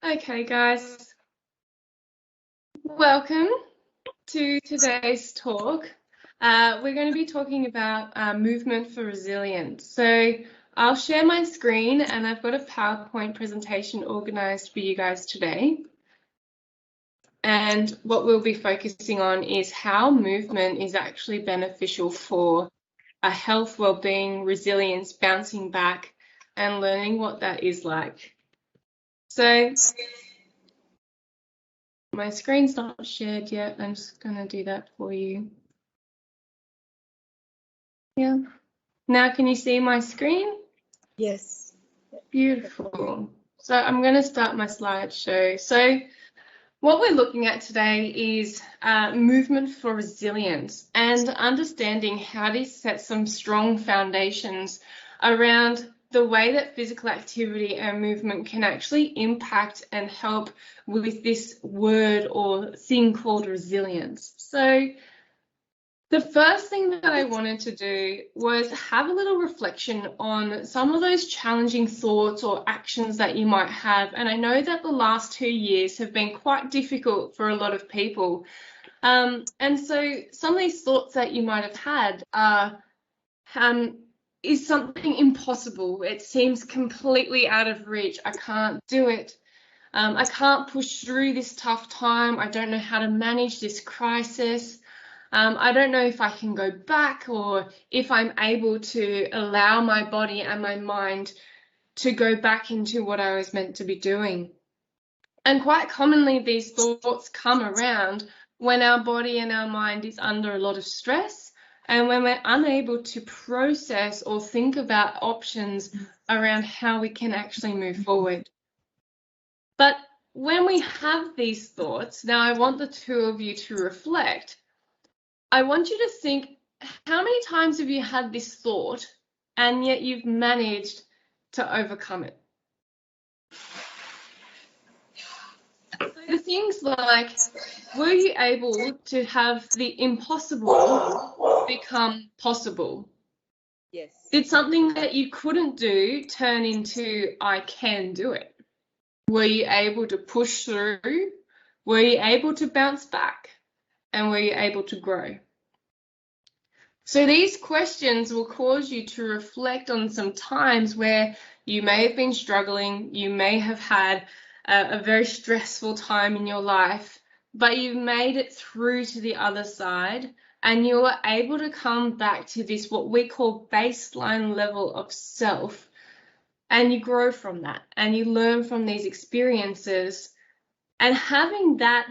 Okay, guys, welcome to today's talk. We're going to be talking about movement for resilience. So I'll share my screen and I've got a PowerPoint presentation organized for you guys today. And what we'll be focusing on is how movement is actually beneficial for a health, well-being, resilience, bouncing back, and learning what that is like. So my screen's not shared yet. I'm just going to do that for you. Yeah. Now, can you see my screen? Yes. Beautiful. So I'm going to start my slideshow. So what we're looking at today is movement for resilience and understanding how to set some strong foundations around the way that physical activity and movement can actually impact and help with this word or thing called resilience. So the first thing that I wanted to do was have a little reflection on some of those challenging thoughts or actions that you might have. And I know that the last 2 years have been quite difficult for a lot of people. And so some of these thoughts that you might have had are, is something impossible? It seems completely out of reach. I can't do it. I can't push through this tough time. I don't know how to manage this crisis. I don't know if I can go back or if I'm able to allow my body and my mind to go back into what I was meant to be doing. And quite commonly, these thoughts come around when our body and our mind is under a lot of stress and when we're unable to process or think about options around how we can actually move forward. But when we have these thoughts, now I want the two of you to reflect. I want you to think, how many times have you had this thought and yet you've managed to overcome it? So the things like, were you able to have the impossible become possible? Yes. Did something that you couldn't do turn into, I can do it? Were you able to push through? Were you able to bounce back? And were you able to grow? So these questions will cause you to reflect on some times where you may have been struggling, you may have had a very stressful time in your life, but you've made it through to the other side and you were able to come back to this, what we call baseline level of self, and you grow from that and you learn from these experiences. And having that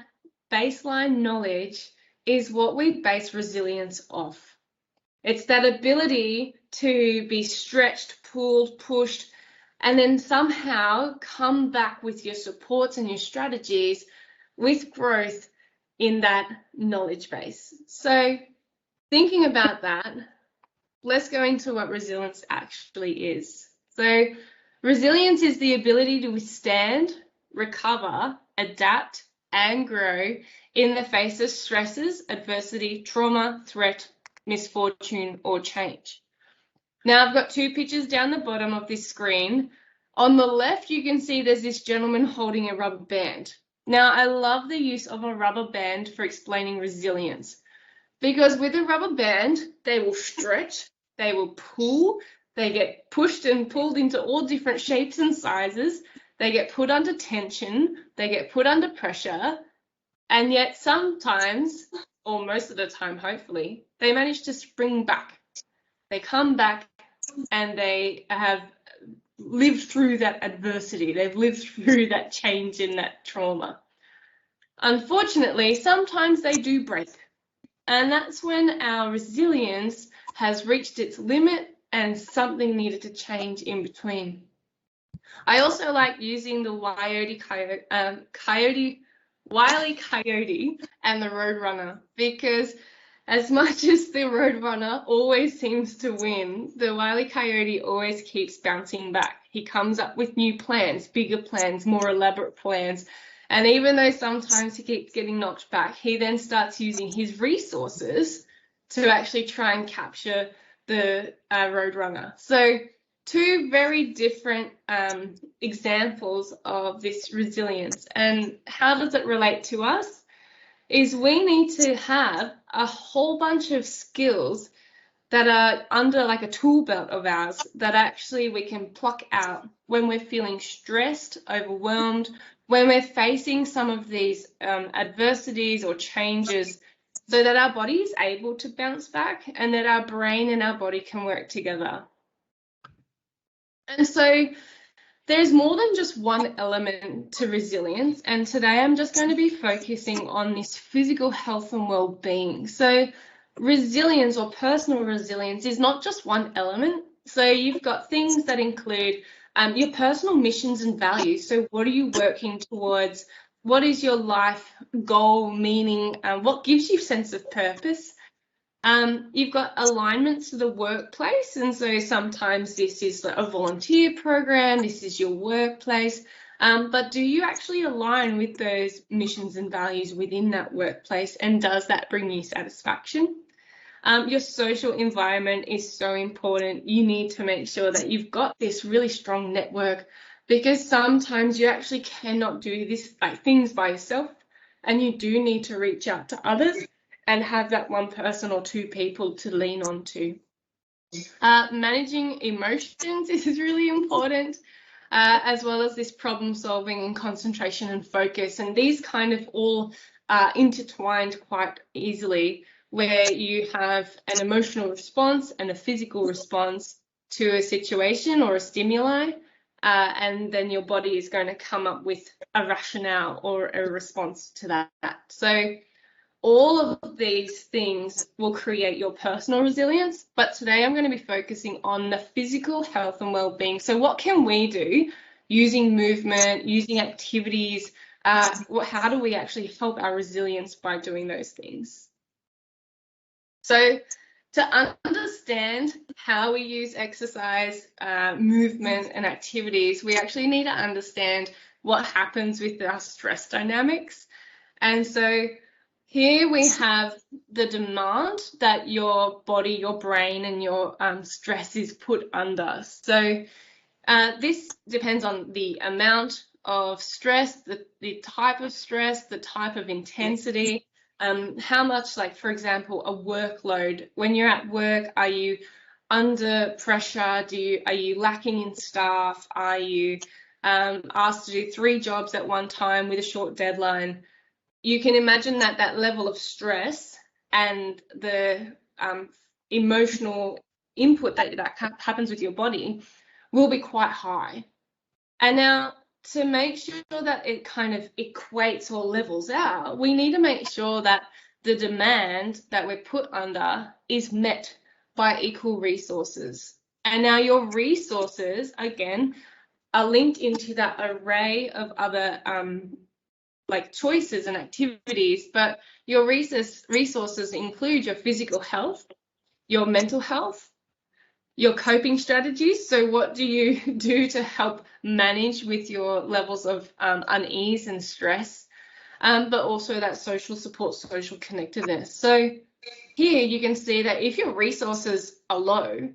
baseline knowledge is what we base resilience off. It's that ability to be stretched, pulled, pushed, and then somehow come back with your supports and your strategies with growth in that knowledge base. So thinking about that, let's go into what resilience actually is. So resilience is the ability to withstand, recover, adapt, and grow in the face of stresses, adversity, trauma, threat, misfortune, or change. Now I've got two pictures down the bottom of this screen. On the left, you can see there's this gentleman holding a rubber band. Now I love the use of a rubber band for explaining resilience, because with a rubber band, they will stretch, they will pull, they get pushed and pulled into all different shapes and sizes, they get put under tension, they get put under pressure, and yet sometimes, or most of the time, hopefully, they manage to spring back. They come back and they have lived through that adversity. They've lived through that change in that trauma. Unfortunately, sometimes they do break. And that's when our resilience has reached its limit and something needed to change in between. I also like using the Wile E. Coyote and the Roadrunner, because as much as the Roadrunner always seems to win, the Wile E. Coyote always keeps bouncing back. He comes up with new plans, bigger plans, more elaborate plans. And even though sometimes he keeps getting knocked back, he then starts using his resources to actually try and capture the Roadrunner. So two very different examples of this resilience. And how does it relate to us? Is we need to have a whole bunch of skills that are under like a tool belt of ours that actually we can pluck out when we're feeling stressed, overwhelmed, when we're facing some of these adversities or changes, so that our body is able to bounce back and that our brain and our body can work together. And so there's more than just one element to resilience, and today I'm just going to be focusing on this physical health and well-being. So resilience or personal resilience is not just one element. So you've got things that include your personal missions and values. So what are you working towards? What is your life goal, meaning? What gives you sense of purpose? You've got alignments to the workplace, and so sometimes this is a volunteer program, this is your workplace, but do you actually align with those missions and values within that workplace, and does that bring you satisfaction? Your social environment is so important. You need to make sure that you've got this really strong network, because sometimes you actually cannot do this things by yourself, and you do need to reach out to others and have that one person or two people to lean on to. Managing emotions is really important, as well as this problem solving and concentration and focus. And these kind of all intertwined quite easily, where you have an emotional response and a physical response to a situation or a stimuli, and then your body is going to come up with a rationale or a response to that. So all of these things will create your personal resilience, but today I'm going to be focusing on the physical health and well-being. So what can we do using movement, using activities? How do we actually help our resilience by doing those things? So to understand how we use exercise, movement and activities, we actually need to understand what happens with our stress dynamics. And so here we have the demand that your body, your brain, and your stress is put under. So this depends on the amount of stress, the type of stress, the type of intensity, how much, like, for example, a workload. When you're at work, are you under pressure? Are you lacking in staff? Are you asked to do 3 jobs at one time with a short deadline? You can imagine that that level of stress and the emotional input that happens with your body will be quite high. And now, to make sure that it kind of equates or levels out, we need to make sure that the demand that we're put under is met by equal resources. And now your resources, again, are linked into that array of other like choices and activities, but your resources include your physical health, your mental health, your coping strategies. So what do you do to help manage with your levels of unease and stress, but also that social support, social connectedness. So here you can see that if your resources are low,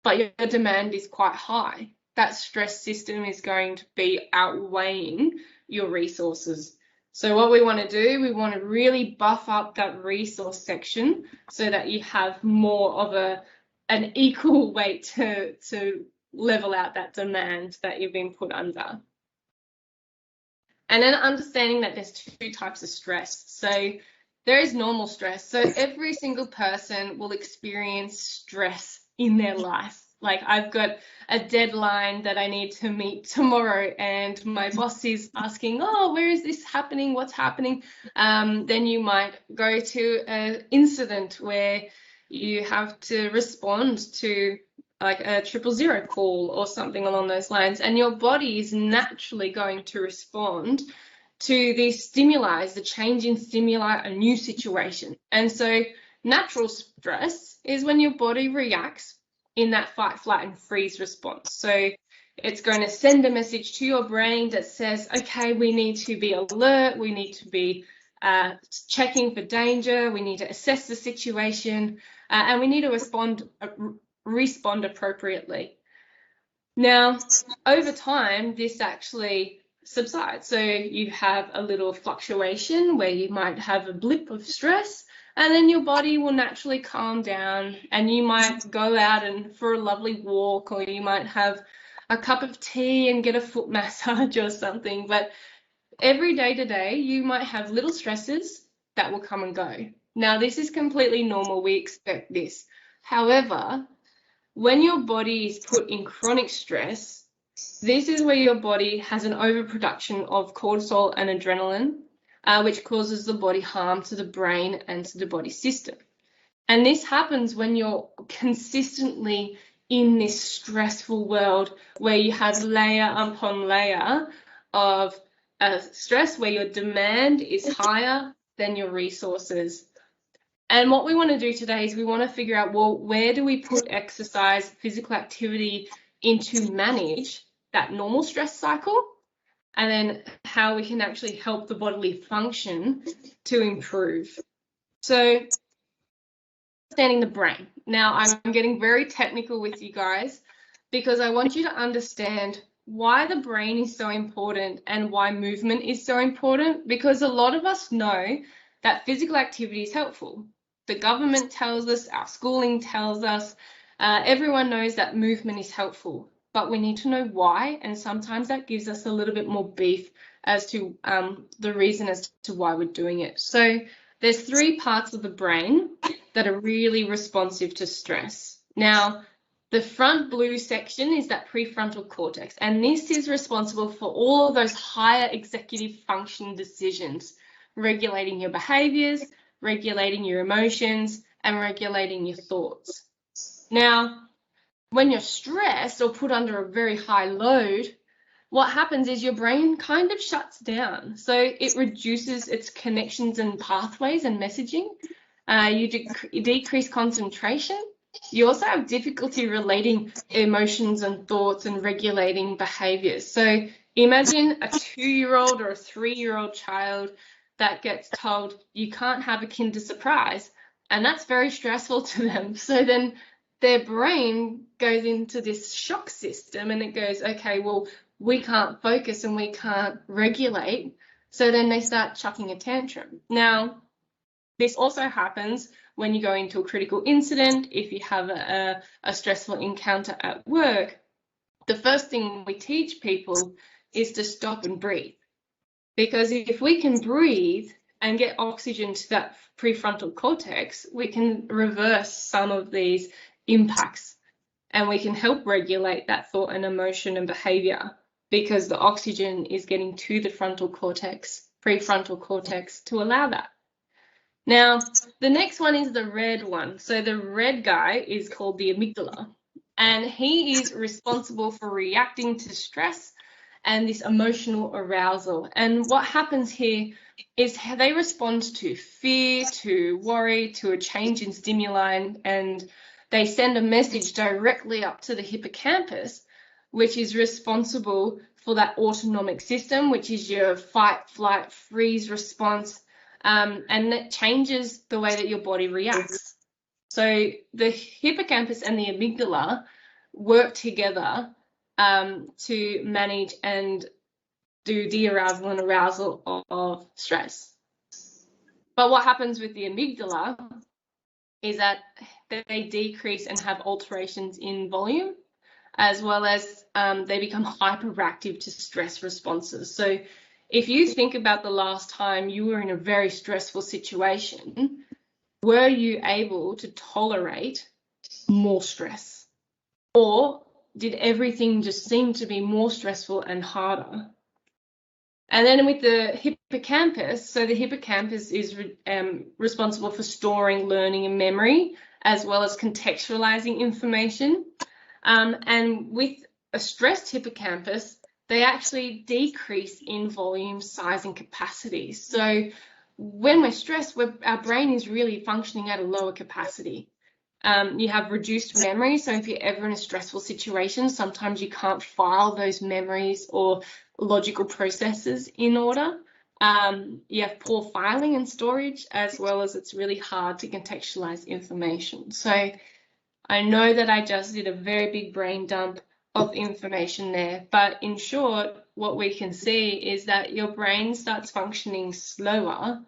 but your demand is quite high, that stress system is going to be outweighing your resources. So what we want to do, we want to really buff up that resource section so that you have more of an equal weight to level out that demand that you've been put under. And then understanding that there's 2 types of stress. So there is normal stress. So every single person will experience stress in their life. Like, I've got a deadline that I need to meet tomorrow and my boss is asking, oh, where is this happening? What's happening? Then you might go to an incident where you have to respond to like a 000 call or something along those lines, and your body is naturally going to respond to these stimuli, the change in stimuli, a new situation. And so natural stress is when your body reacts in that fight, flight, and freeze response. So it's going to send a message to your brain that says, okay, we need to be alert, we need to be checking for danger, we need to assess the situation, and we need to respond appropriately. Now, over time, this actually subsides. So you have a little fluctuation where you might have a blip of stress, and then your body will naturally calm down, and you might go out and for a lovely walk, or you might have a cup of tea and get a foot massage or something. But every day to day, you might have little stresses that will come and go. Now, this is completely normal. We expect this. However, when your body is put in chronic stress, this is where your body has an overproduction of cortisol and adrenaline, which causes the body harm to the brain and to the body system. And this happens when you're consistently in this stressful world where you have layer upon layer of stress, where your demand is higher than your resources. And what we want to do today is we want to figure out, well, where do we put exercise, physical activity into manage that normal stress cycle, and then how we can actually help the bodily function to improve. So, understanding the brain. Now, I'm getting very technical with you guys because I want you to understand why the brain is so important and why movement is so important, because a lot of us know that physical activity is helpful. The government tells us, our schooling tells us, everyone knows that movement is helpful, but we need to know why, and sometimes that gives us a little bit more beef as to the reason as to why we're doing it. So there's 3 parts of the brain that are really responsive to stress. Now, the front blue section is that prefrontal cortex, and this is responsible for all of those higher executive function decisions, regulating your behaviors, regulating your emotions, and regulating your thoughts. Now, when you're stressed or put under a very high load, what happens is your brain kind of shuts down. So it reduces its connections and pathways and messaging. You decrease concentration. You also have difficulty relating emotions and thoughts and regulating behaviors. So imagine a 2-year-old or a 3-year-old child that gets told you can't have a Kinder Surprise, and that's very stressful to them. So then their brain goes into this shock system and it goes, okay, well, we can't focus and we can't regulate. So then they start chucking a tantrum. Now, this also happens when you go into a critical incident. If you have a stressful encounter at work, the first thing we teach people is to stop and breathe. Because if we can breathe and get oxygen to that prefrontal cortex, we can reverse some of these impacts and we can help regulate that thought and emotion and behavior, because the oxygen is getting to the prefrontal cortex to allow that. Now, the next one is the red one. So the red guy is called the amygdala, and he is responsible for reacting to stress and this emotional arousal. And what happens here is how they respond to fear, to worry, to a change in stimuli, and they send a message directly up to the hippocampus, which is responsible for that autonomic system, which is your fight, flight, freeze response, and that changes the way that your body reacts. So the hippocampus and the amygdala work together to manage and do de-arousal and arousal of stress. But what happens with the amygdala is that they decrease and have alterations in volume, as well as they become hyperactive to stress responses. So if you think about the last time you were in a very stressful situation, were you able to tolerate more stress? Or did everything just seem to be more stressful and harder? And then with the hippocampus, so the hippocampus is responsible for storing, learning, and memory, as well as contextualizing information. And with a stressed hippocampus, they actually decrease in volume, size, and capacity. So when we're stressed, our brain is really functioning at a lower capacity. You have reduced memory, so if you're ever in a stressful situation, sometimes you can't file those memories or logical processes in order. You have poor filing and storage, as well as it's really hard to contextualize information. So I know that I just did a very big brain dump, of information there. But in short, what we can see is that your brain starts functioning slower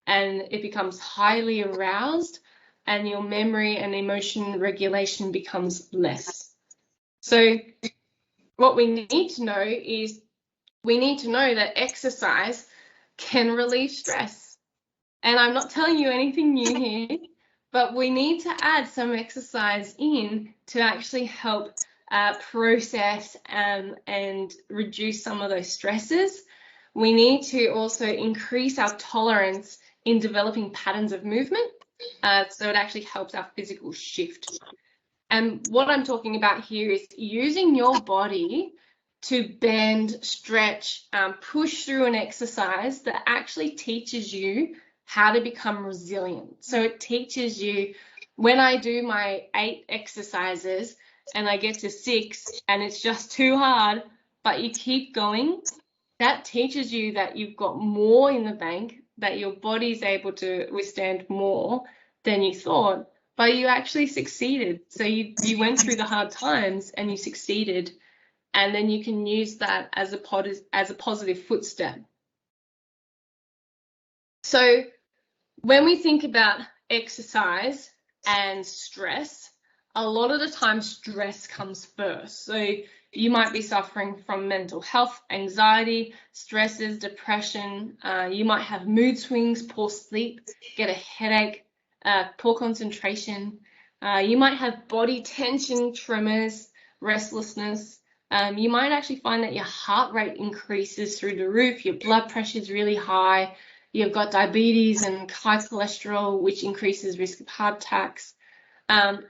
and it becomes highly aroused, and your memory and emotion regulation becomes less. So what we need to know is we need to know that exercise can relieve stress. And I'm not telling you anything new here, but we need to add some exercise in to actually help process and reduce some of those stresses. We need to also increase our tolerance in developing patterns of movement, so it actually helps our physical shift. And what I'm talking about here is using your body to bend, stretch, push through an exercise that actually teaches you how to become resilient. So it teaches you, when I do my 8 exercises and I get to 6 and it's just too hard, but you keep going, that teaches you that you've got more in the bank, that your body's able to withstand more than you thought, but you actually succeeded. So you went through the hard times and you succeeded, and then you can use that as a positive footstep. So when we think about exercise and stress, a lot of the time stress comes first. So you might be suffering from mental health, anxiety, stresses, depression. You might have mood swings, poor sleep, get a headache, poor concentration. You might have body tension, tremors, restlessness. You might actually find that your heart rate increases through the roof, your blood pressure is really high, you've got diabetes and high cholesterol, which increases risk of heart attacks.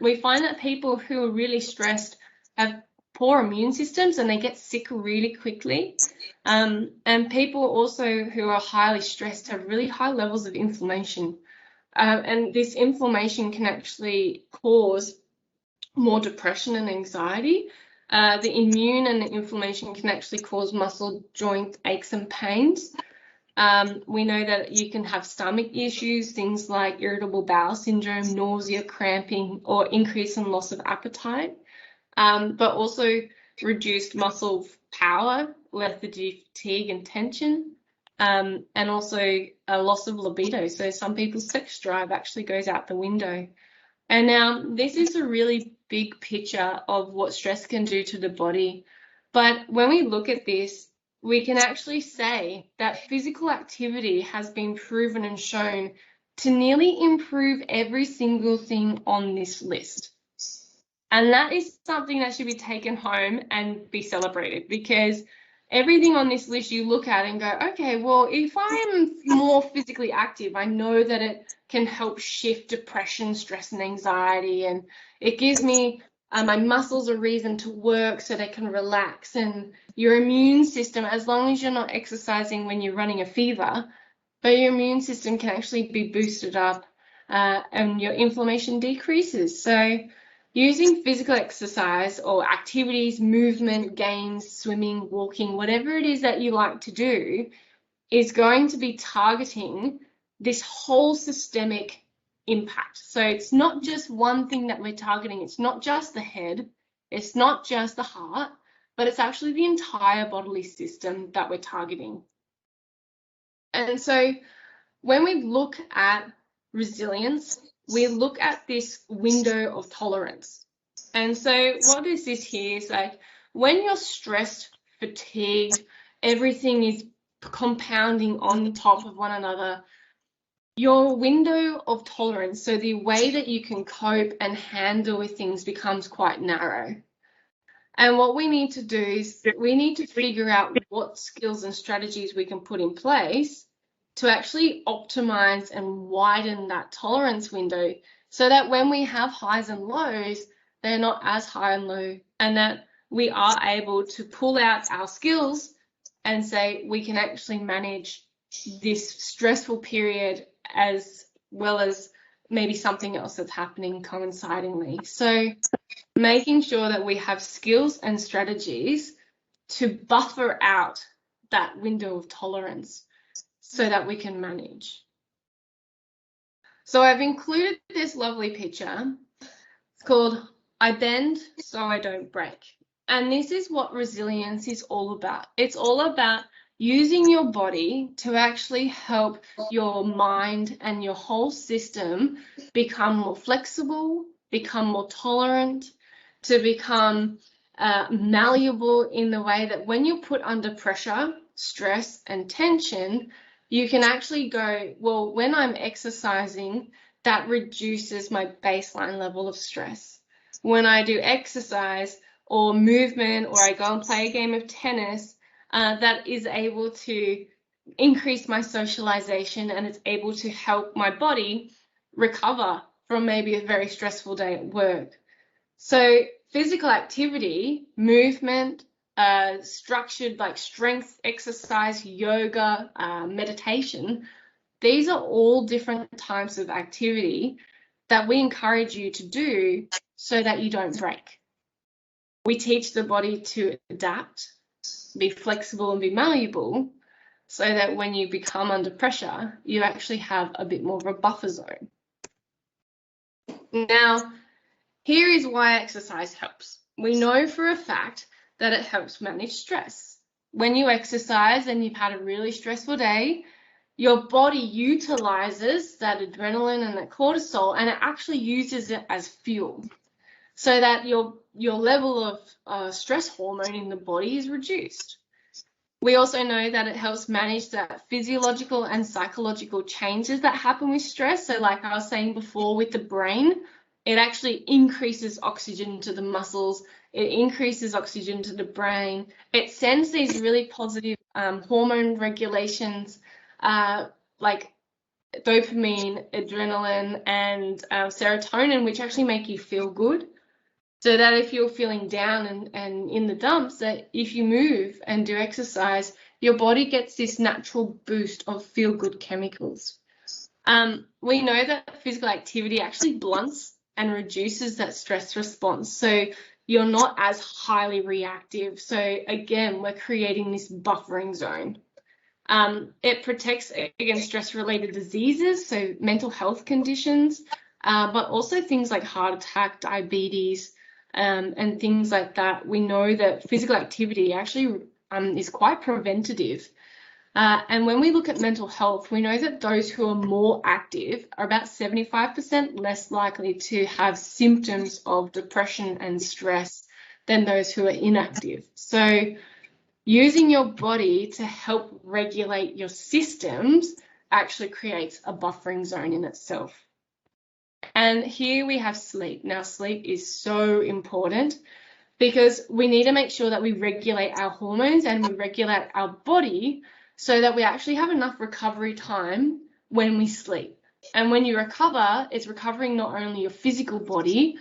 We find that people who are really stressed have poor immune systems and they get sick really quickly. And people also who are highly stressed have really high levels of inflammation. And this inflammation can actually cause more depression and anxiety. The immune and the inflammation can actually cause muscle joint aches and pains. We know that you can have stomach issues, things like irritable bowel syndrome, nausea, cramping, or increase in loss of appetite, but also reduced muscle power, lethargy, fatigue, and tension, and also a loss of libido. So some people's sex drive actually goes out the window. And now this is a really big picture of what stress can do to the body. But when we look at this, we can actually say that physical activity has been proven and shown to nearly improve every single thing on this list. And that is something that should be taken home and be celebrated, because everything on this list you look at and go, okay, well, if I am more physically active, I know that it can help shift depression, stress, and anxiety, and it gives me my muscles a reason to work so they can relax, and your immune system, as long as you're not exercising when you're running a fever, but your immune system can actually be boosted up, and your inflammation decreases. So using physical exercise or activities, movement, games, swimming, walking, whatever it is that you like to do, is going to be targeting this whole systemic impact. So it's not just one thing that we're targeting. It's not just the head. It's not just the heart, but it's actually the entire bodily system that we're targeting. And so when we look at resilience, we look at this window of tolerance. And so what is this here is like when you're stressed, fatigued, everything is compounding on top of one another, your window of tolerance, so the way that you can cope and handle with things, becomes quite narrow. And what we need to do is we need to figure out what skills and strategies we can put in place to actually optimize and widen that tolerance window, so that when we have highs and lows, they're not as high and low, and that we are able to pull out our skills and say we can actually manage this stressful period as well as maybe something else that's happening coincidingly. So making sure that we have skills and strategies to buffer out that window of tolerance so that we can manage. So I've included this lovely picture. It's called I Bend So I Don't Break. And this is what resilience is all about. It's all about using your body to actually help your mind and your whole system become more flexible, become more tolerant, to become malleable in the way that when you're put under pressure, stress, and tension, you can actually go, well, when I'm exercising, that reduces my baseline level of stress. When I do exercise or movement, or I go and play a game of tennis, that is able to increase my socialization, and it's able to help my body recover from maybe a very stressful day at work. So physical activity, movement, structured like strength exercise, yoga, meditation, these are all different types of activity that we encourage you to do so that you don't break. We teach the body to adapt, be flexible, and be malleable, so that when you become under pressure, you actually have a bit more of a buffer zone. Now, here is why exercise helps. We know for a fact that it helps manage stress. When you exercise and you've had a really stressful day, your body utilizes that adrenaline and that cortisol, and it actually uses it as fuel, so that your level of stress hormone in the body is reduced. We also know that it helps manage that physiological and psychological changes that happen with stress. So like I was saying before with the brain, it actually increases oxygen to the muscles, it increases oxygen to the brain, it sends these really positive hormone regulations like dopamine, adrenaline, and serotonin, which actually make you feel good. So that if you're feeling down and in the dumps, that if you move and do exercise, your body gets this natural boost of feel-good chemicals. We know that physical activity actually blunts and reduces that stress response. So you're not as highly reactive. So again, we're creating this buffering zone. It protects against stress-related diseases, so mental health conditions, but also things like heart attack, diabetes, and things like that. We know that physical activity actually is quite preventative. And when we look at mental health, we know that those who are more active are about 75% less likely to have symptoms of depression and stress than those who are inactive. So using your body to help regulate your systems actually creates a buffering zone in itself. And here we have sleep. Now, sleep is so important because we need to make sure that we regulate our hormones and we regulate our body so that we actually have enough recovery time when we sleep. And when you recover, it's recovering not only your physical body,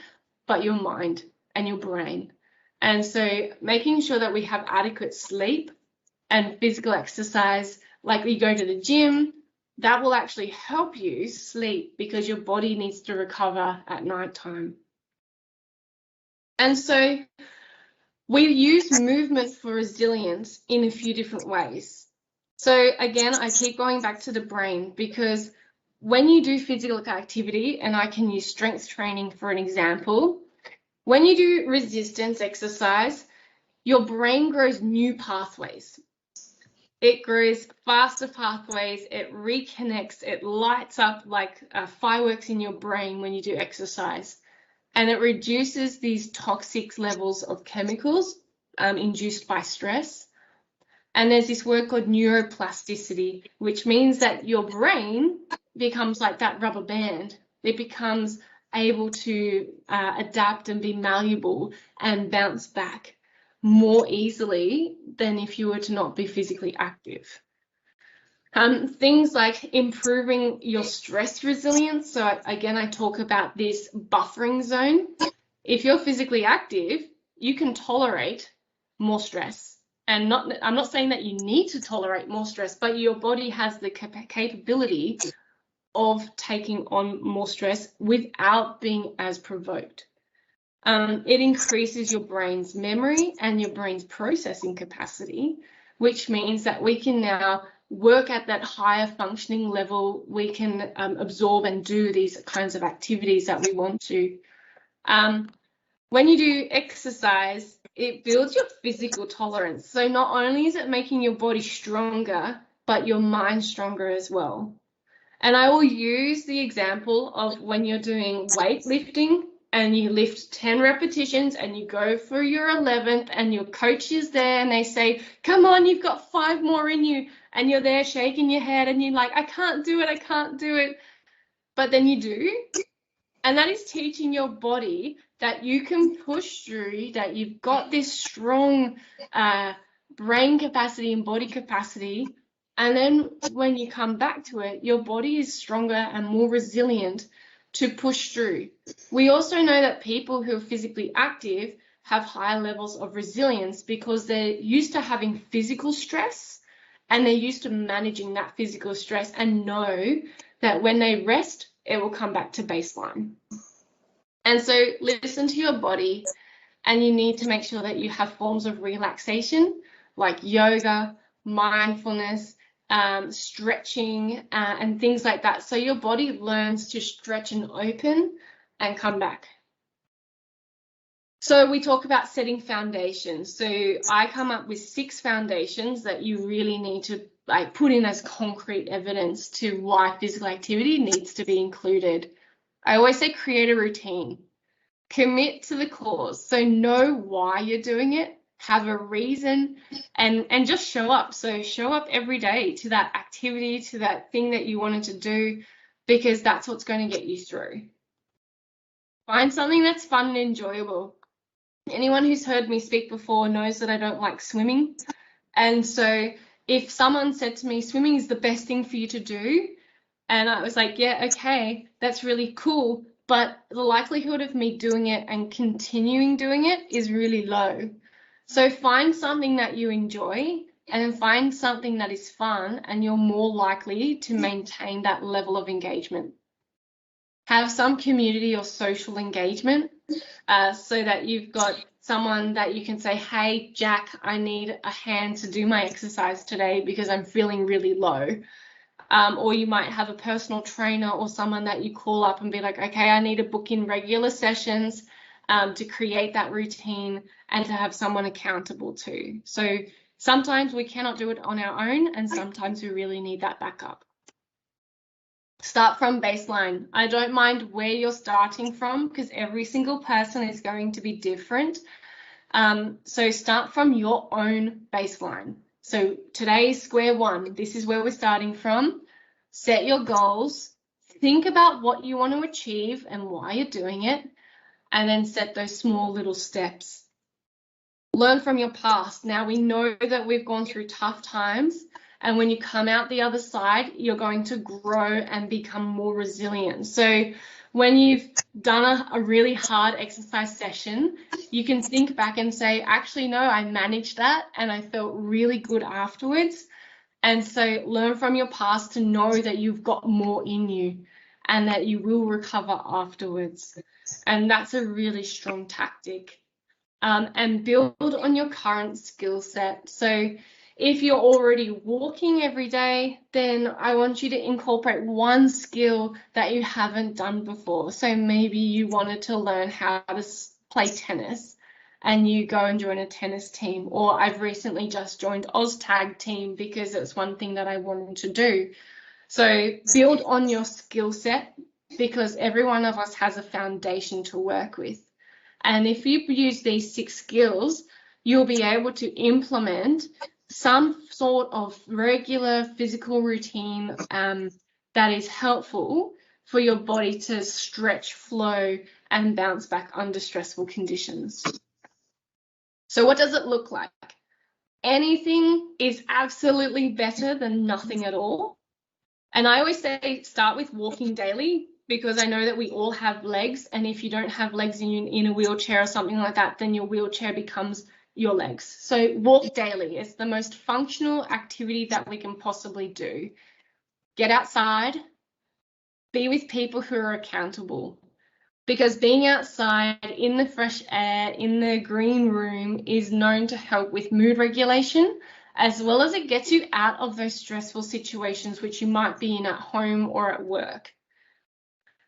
but your mind and your brain. And so making sure that we have adequate sleep and physical exercise, like you go to the gym, that will actually help you sleep because your body needs to recover at nighttime. And so we use movement for resilience in a few different ways. So again, I keep going back to the brain because when you do physical activity, and I can use strength training for an example, when you do resistance exercise, your brain grows new pathways. It grows faster pathways, it reconnects, it lights up like fireworks in your brain when you do exercise. And it reduces these toxic levels of chemicals induced by stress. And there's this word called neuroplasticity, which means that your brain becomes like that rubber band. It becomes able to adapt and be malleable and bounce back more easily than if you were to not be physically active. Things like improving your stress resilience. So again, I talk about this buffering zone. If you're physically active, you can tolerate more stress. And I'm not saying that you need to tolerate more stress, but your body has the capability of taking on more stress without being as provoked. It increases your brain's memory and your brain's processing capacity, which means that we can now work at that higher functioning level. We can absorb and do these kinds of activities that we want to. When you do exercise, it builds your physical tolerance. So not only is it making your body stronger, but your mind stronger as well. And I will use the example of when you're doing weightlifting and you lift 10 repetitions and you go for your 11th and your coach is there and they say, come on, you've got 5 more in you. And you're there shaking your head and you're like, I can't do it, I can't do it. But then you do. And that is teaching your body that you can push through, that you've got this strong brain capacity and body capacity. And then when you come back to it, your body is stronger and more resilient to push through. We also know that people who are physically active have higher levels of resilience because they're used to having physical stress and they're used to managing that physical stress and know that when they rest, it will come back to baseline. And so listen to your body, and you need to make sure that you have forms of relaxation like yoga, mindfulness, stretching, and things like that. So your body learns to stretch and open and come back. So we talk about setting foundations. So I come up with 6 foundations that you really need to put in as concrete evidence to why physical activity needs to be included. I always say create a routine. Commit to the cause. So know why you're doing it, have a reason, and just show up. So show up every day to that activity, to that thing that you wanted to do, because that's what's going to get you through. Find something that's fun and enjoyable. Anyone who's heard me speak before knows that I don't like swimming. And so if someone said to me, swimming is the best thing for you to do, and I was like, yeah, okay, that's really cool, but the likelihood of me doing it and continuing doing it is really low. So find something that you enjoy and then find something that is fun, and you're more likely to maintain that level of engagement. Have some community or social engagement so that you've got someone that you can say, hey, Jack, I need a hand to do my exercise today because I'm feeling really low. Or you might have a personal trainer or someone that you call up and be like, okay, I need to book in regular sessions to create that routine and to have someone accountable to. So sometimes we cannot do it on our own, and sometimes we really need that backup. Start from baseline. I don't mind where you're starting from because every single person is going to be different. So start from your own baseline. So today is square one. This is where we're starting from. Set your goals. Think about what you want to achieve and why you're doing it, and then set those small little steps. Learn from your past. Now we know that we've gone through tough times, and when you come out the other side, you're going to grow and become more resilient. So when you've done a really hard exercise session, you can think back and say, actually, no, I managed that and I felt really good afterwards. And so learn from your past to know that you've got more in you and that you will recover afterwards. And that's a really strong tactic. And build on your current skill set. So if you're already walking every day, then I want you to incorporate one skill that you haven't done before. So maybe you wanted to learn how to play tennis and you go and join a tennis team, or I've recently just joined OzTag team because it's one thing that I wanted to do. So build on your skill set because every one of us has a foundation to work with. And if you use these 6 skills, you'll be able to implement some sort of regular physical routine that is helpful for your body to stretch, flow, and bounce back under stressful conditions. So what does it look like? Anything is absolutely better than nothing at all. And I always say start with walking daily, because I know that we all have legs, and if you don't have legs in a wheelchair or something like that, then your wheelchair becomes your legs. So walk daily. It's the most functional activity that we can possibly do. Get outside, be with people who are accountable, because being outside in the fresh air, in the green room, is known to help with mood regulation, as well as it gets you out of those stressful situations which you might be in at home or at work.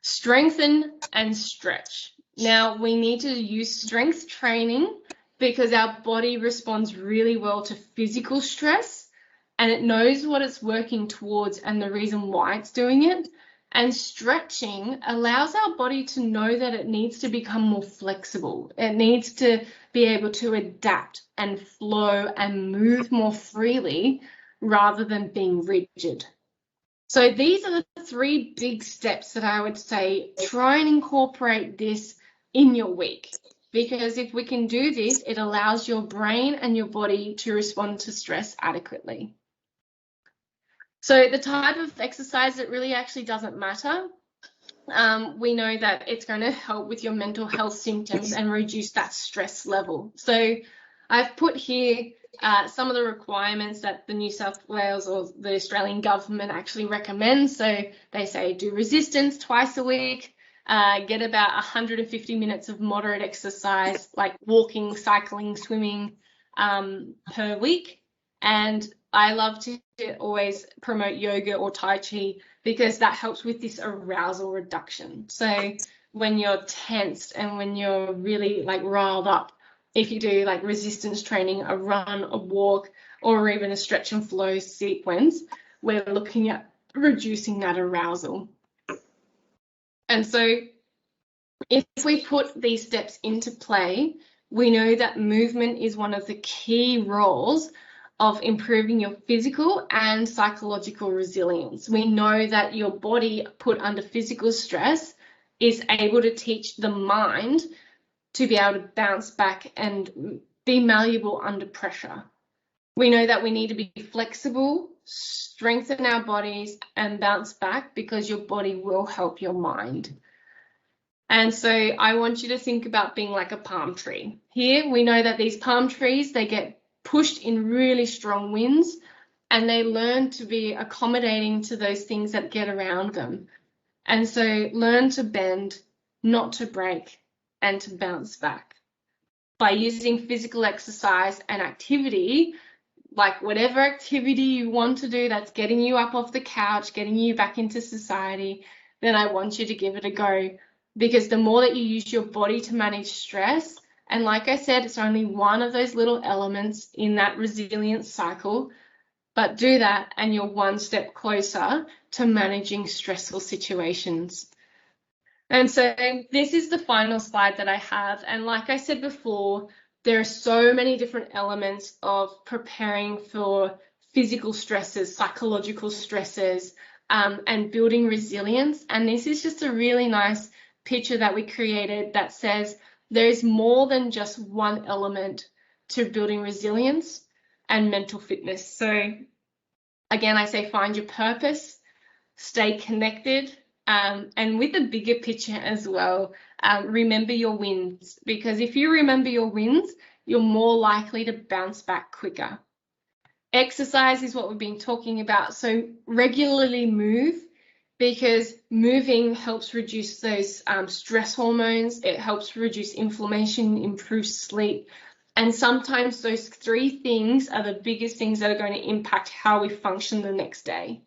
Strengthen and stretch. Now, we need to use strength training because our body responds really well to physical stress, and it knows what it's working towards and the reason why it's doing it. And stretching allows our body to know that it needs to become more flexible. It needs to be able to adapt and flow and move more freely rather than being rigid. So these are the 3 big steps that I would say, try and incorporate this in your week. Because if we can do this, it allows your brain and your body to respond to stress adequately. So the type of exercise, it really actually doesn't matter. We know that it's going to help with your mental health symptoms and reduce that stress level. So I've put here some of the requirements that the New South Wales or the Australian government actually recommends. So they say do resistance twice a week, get about 150 minutes of moderate exercise like walking, cycling, swimming per week. And I love to always promote yoga or Tai Chi because that helps with this arousal reduction. So when you're tensed and when you're really like riled up, if you do like resistance training, a run, a walk, or even a stretch and flow sequence, we're looking at reducing that arousal. And so if we put these steps into play, we know that movement is one of the key roles of improving your physical and psychological resilience. We know that your body put under physical stress is able to teach the mind to be able to bounce back and be malleable under pressure. We know that we need to be flexible, strengthen our bodies, and bounce back because your body will help your mind. And so I want you to think about being like a palm tree. Here we know that these palm trees, they get pushed in really strong winds and they learn to be accommodating to those things that get around them. And so learn to bend, not to break, and to bounce back. By using physical exercise and activity, like whatever activity you want to do that's getting you up off the couch, getting you back into society, then I want you to give it a go. Because the more that you use your body to manage stress, and like I said, it's only one of those little elements in that resilience cycle, but do that and you're one step closer to managing stressful situations. And so this is the final slide that I have. And like I said before, there are so many different elements of preparing for physical stresses, psychological stresses, and building resilience. And this is just a really nice picture that we created that says there's more than just one element to building resilience and mental fitness. So again, I say find your purpose, stay connected, and with the bigger picture as well, remember your wins, because if you remember your wins, you're more likely to bounce back quicker. Exercise is what we've been talking about, so regularly move, because moving helps reduce those stress hormones, it helps reduce inflammation, improve sleep, and sometimes those 3 things are the biggest things that are going to impact how we function the next day.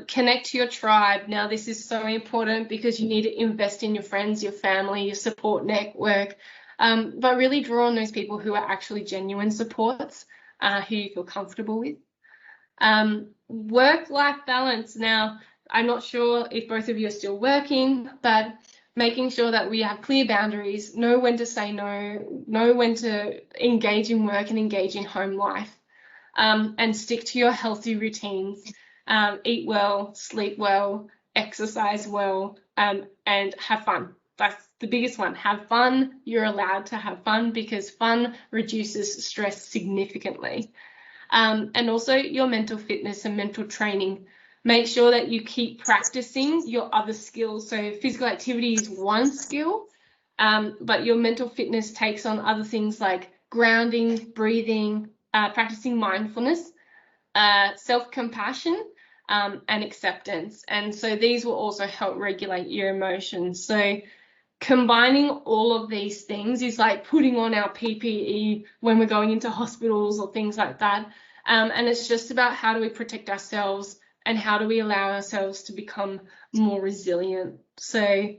Connect to your tribe. Now, this is so important because you need to invest in your friends, your family, your support network, but really draw on those people who are actually genuine supports, who you feel comfortable with. Work-life balance. Now, I'm not sure if both of you are still working, but making sure that we have clear boundaries, know when to say no, know when to engage in work and engage in home life, and stick to your healthy routines. Eat well, sleep well, exercise well, and have fun. That's the biggest one. Have fun. You're allowed to have fun because fun reduces stress significantly. And also your mental fitness and mental training. Make sure that you keep practicing your other skills. So physical activity is one skill, but your mental fitness takes on other things like grounding, breathing, practicing mindfulness, self-compassion, and acceptance. And so these will also help regulate your emotions. So combining all of these things is like putting on our PPE when we're going into hospitals or things like that. And it's just about how do we protect ourselves and how do we allow ourselves to become more resilient. So